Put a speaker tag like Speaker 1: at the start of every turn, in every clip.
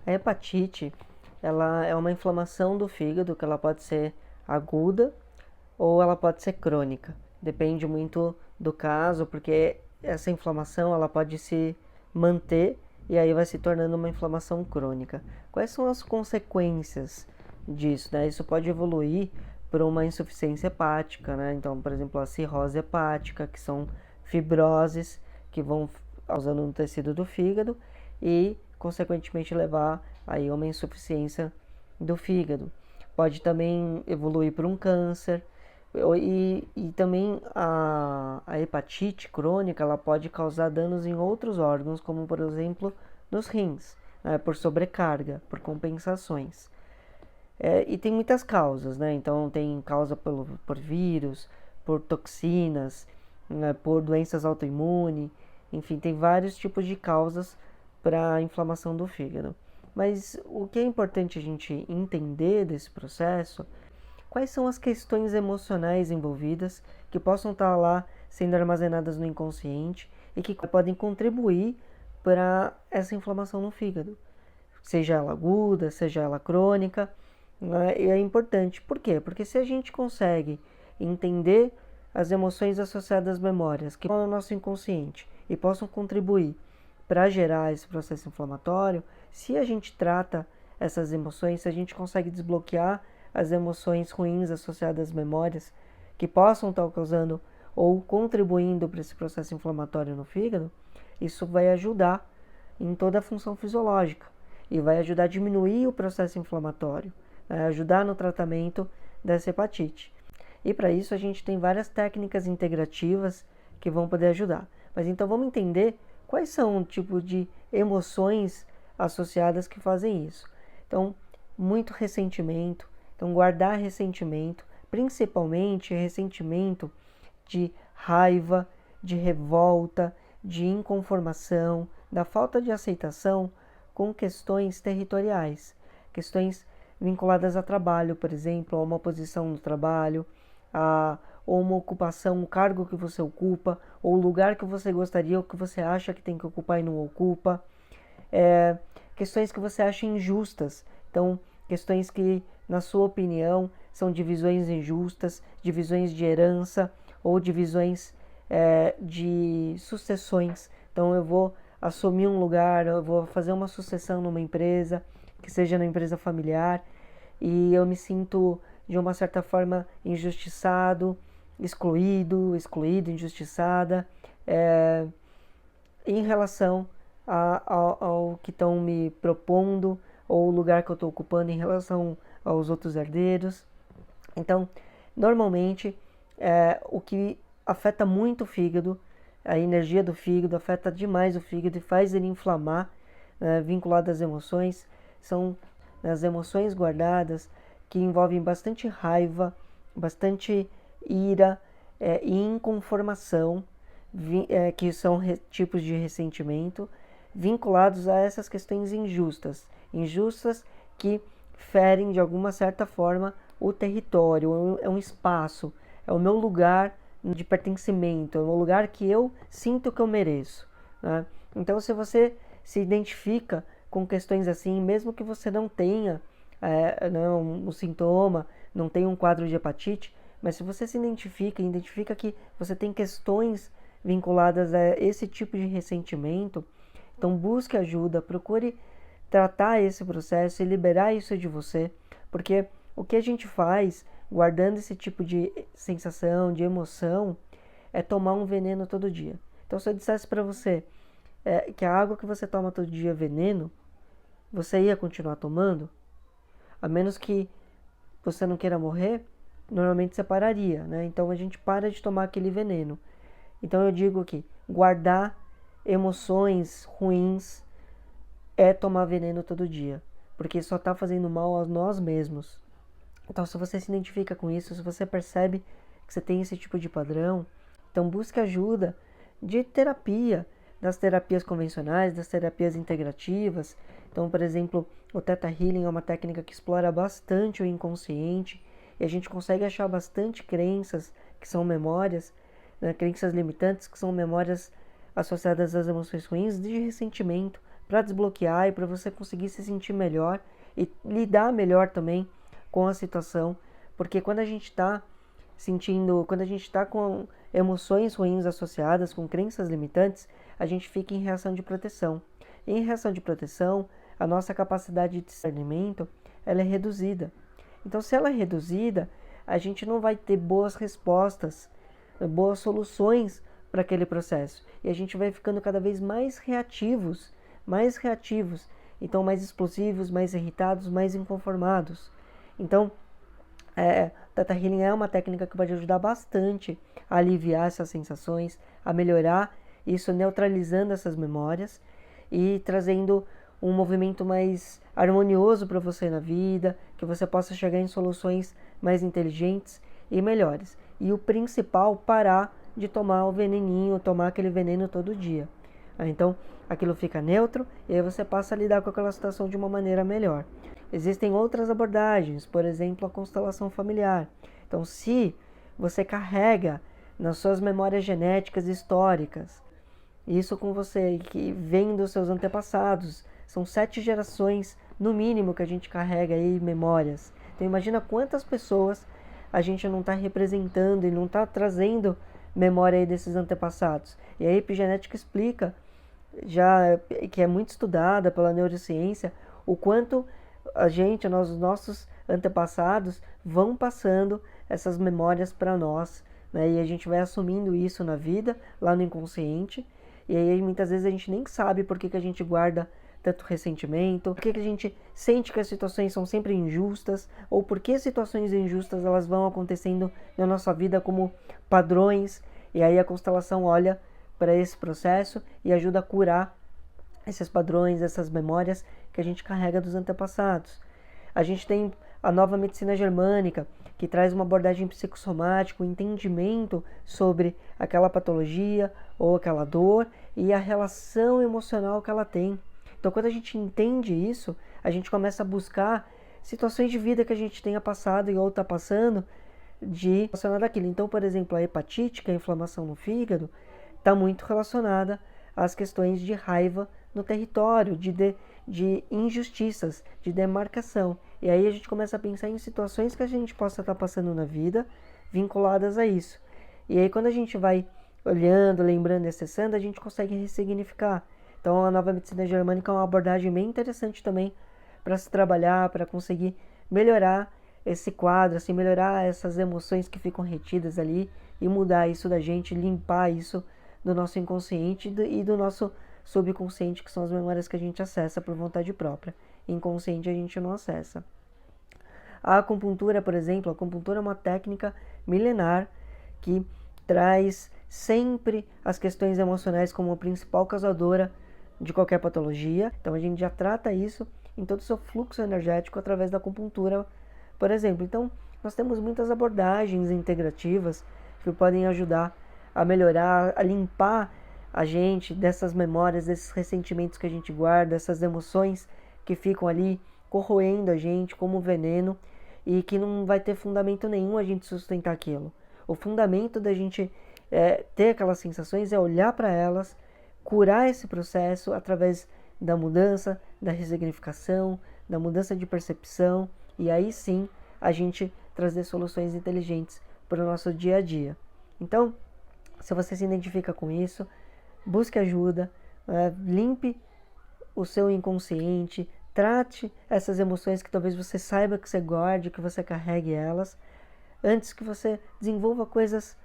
Speaker 1: A hepatite, ela é uma inflamação do fígado que ela pode ser aguda ou ela pode ser crônica. Depende muito do caso, porque essa inflamação ela pode se manter e aí vai se tornando uma inflamação crônica. Quais são as consequências disso, né? Isso pode evoluir para uma insuficiência hepática, né? Então, por exemplo, a cirrose hepática, que são fibroses que vão causando no tecido do fígado e, consequentemente, levar aí a uma insuficiência do fígado. Pode também evoluir para um câncer. E também a hepatite crônica ela pode causar danos em outros órgãos, como por exemplo nos rins, né, por sobrecarga, por compensações. E tem muitas causas, né? Então tem causa por vírus, por toxinas, né, por doenças autoimunes, enfim, tem vários tipos de causas para a inflamação do fígado. Mas o que é importante a gente entender desse processo, quais são as questões emocionais envolvidas que possam estar lá sendo armazenadas no inconsciente e que podem contribuir para essa inflamação no fígado, seja ela aguda, seja ela crônica, né? E é importante. Por quê? Porque se a gente consegue entender as emoções associadas às memórias que estão no nosso inconsciente e possam contribuir para gerar esse processo inflamatório, se a gente trata essas emoções, se a gente consegue desbloquear as emoções ruins associadas às memórias que possam estar causando ou contribuindo para esse processo inflamatório no fígado, isso vai ajudar em toda a função fisiológica e vai ajudar a diminuir o processo inflamatório, vai ajudar no tratamento dessa hepatite. E para isso a gente tem várias técnicas integrativas que vão poder ajudar. Mas então vamos entender quais são o tipo de emoções associadas que fazem isso. Então, muito ressentimento. Então, guardar ressentimento, principalmente ressentimento de raiva, de revolta, de inconformação, da falta de aceitação com questões territoriais, questões vinculadas a trabalho, por exemplo, a uma posição no trabalho, ou uma ocupação, um cargo que você ocupa, ou o lugar que você gostaria ou que você acha que tem que ocupar e não ocupa. Questões que você acha injustas. Então, questões que, na sua opinião, são divisões injustas, divisões de herança ou divisões de sucessões. Então, eu vou assumir um lugar, eu vou fazer uma sucessão numa empresa, que seja na empresa familiar, e eu me sinto, de uma certa forma, injustiçado, excluído, injustiçada, em relação ao que estão me propondo, ou o lugar que eu estou ocupando em relação aos outros herdeiros. Então, normalmente, o que afeta muito o fígado, a energia do fígado, afeta demais o fígado e faz ele inflamar, vinculado às emoções, são as emoções guardadas que envolvem bastante raiva, bastante ira e inconformação, que são tipos de ressentimento, vinculados a essas questões injustas que ferem de alguma certa forma o território, é um espaço, é o meu lugar de pertencimento, é o lugar que eu sinto que eu mereço, né? Então, se você se identifica com questões assim, mesmo que você não tenha um sintoma, não tenha um quadro de hepatite, mas se você se identifica que você tem questões vinculadas a esse tipo de ressentimento, então busque ajuda, procure tratar esse processo e liberar isso de você, porque o que a gente faz guardando esse tipo de sensação, de emoção, é tomar um veneno todo dia. Então, se eu dissesse para você que a água que você toma todo dia é veneno, você ia continuar tomando? A menos que você não queira morrer, normalmente você pararia, né? Então a gente para de tomar aquele veneno. Então eu digo que guardar emoções ruins é tomar veneno todo dia, porque só está fazendo mal a nós mesmos. Então, se você se identifica com isso, se você percebe que você tem esse tipo de padrão, então busque ajuda de terapia, das terapias convencionais, das terapias integrativas. Então, por exemplo, o Theta Healing é uma técnica que explora bastante o inconsciente e a gente consegue achar bastante crenças que são memórias, né, crenças limitantes que são memórias associadas às emoções ruins de ressentimento, para desbloquear e para você conseguir se sentir melhor e lidar melhor também com a situação, porque quando a gente está quando a gente está com emoções ruins associadas, com crenças limitantes, a gente fica em reação de proteção. E em reação de proteção, a nossa capacidade de discernimento, ela é reduzida. Então, se ela é reduzida, a gente não vai ter boas respostas, boas soluções para aquele processo. E a gente vai ficando cada vez mais reativos, então mais explosivos, mais irritados, mais inconformados. Então, Theta Healing é uma técnica que pode ajudar bastante a aliviar essas sensações, a melhorar isso, neutralizando essas memórias e trazendo um movimento mais harmonioso para você na vida, que você possa chegar em soluções mais inteligentes e melhores. E o principal, parar de tomar o veneninho, tomar aquele veneno todo dia. Então, aquilo fica neutro e aí você passa a lidar com aquela situação de uma maneira melhor. Existem outras abordagens, por exemplo, a constelação familiar. Então, se você carrega nas suas memórias genéticas históricas, isso com você, que vem dos seus antepassados, são 7 gerações, no mínimo, que a gente carrega aí memórias. Então, imagina quantas pessoas a gente não está representando e não está trazendo memória aí desses antepassados. E a epigenética explica, já que é muito estudada pela neurociência, o quanto os nossos antepassados vão passando essas memórias para nós, né? E a gente vai assumindo isso na vida, lá no inconsciente, e aí muitas vezes a gente nem sabe por que a gente guarda tanto ressentimento, por que a gente sente que as situações são sempre injustas, ou por que situações injustas elas vão acontecendo na nossa vida como padrões, e aí a constelação olha para esse processo e ajuda a curar esses padrões, essas memórias que a gente carrega dos antepassados. A gente tem a nova medicina germânica, que traz uma abordagem psicossomática, um entendimento sobre aquela patologia ou aquela dor e a relação emocional que ela tem. Então, quando a gente entende isso, a gente começa a buscar situações de vida que a gente tenha passado e ou está passando de relacionada àquilo. Então, por exemplo, a hepatite, que é a inflamação no fígado, está muito relacionada às questões de raiva no território, de injustiças, de demarcação. E aí a gente começa a pensar em situações que a gente possa estar passando na vida vinculadas a isso. E aí quando a gente vai olhando, lembrando e acessando, a gente consegue ressignificar. Então a nova medicina germânica é uma abordagem bem interessante também para se trabalhar, para conseguir melhorar esse quadro, assim, melhorar essas emoções que ficam retidas ali e mudar isso da gente, limpar isso do nosso inconsciente e do nosso subconsciente, que são as memórias que a gente acessa por vontade própria. Inconsciente a gente não acessa. A acupuntura, por exemplo, a acupuntura é uma técnica milenar que traz sempre as questões emocionais como a principal causadora de qualquer patologia. Então a gente já trata isso em todo o seu fluxo energético através da acupuntura, por exemplo. Então nós temos muitas abordagens integrativas que podem ajudar a melhorar, a limpar a gente dessas memórias, desses ressentimentos que a gente guarda, essas emoções que ficam ali corroendo a gente como veneno e que não vai ter fundamento nenhum a gente sustentar aquilo. O fundamento da gente ter aquelas sensações é olhar para elas, curar esse processo através da mudança, da ressignificação, da mudança de percepção e aí sim a gente trazer soluções inteligentes para o nosso dia a dia. Então, se você se identifica com isso, busque ajuda, limpe o seu inconsciente, trate essas emoções que talvez você saiba que você guarde, que você carregue elas, antes que você desenvolva coisas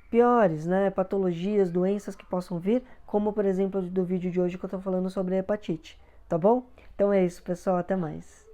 Speaker 1: piores, né? Patologias, doenças que possam vir, como por exemplo do vídeo de hoje que eu estou falando sobre a hepatite, tá bom? Então é isso, pessoal, até mais.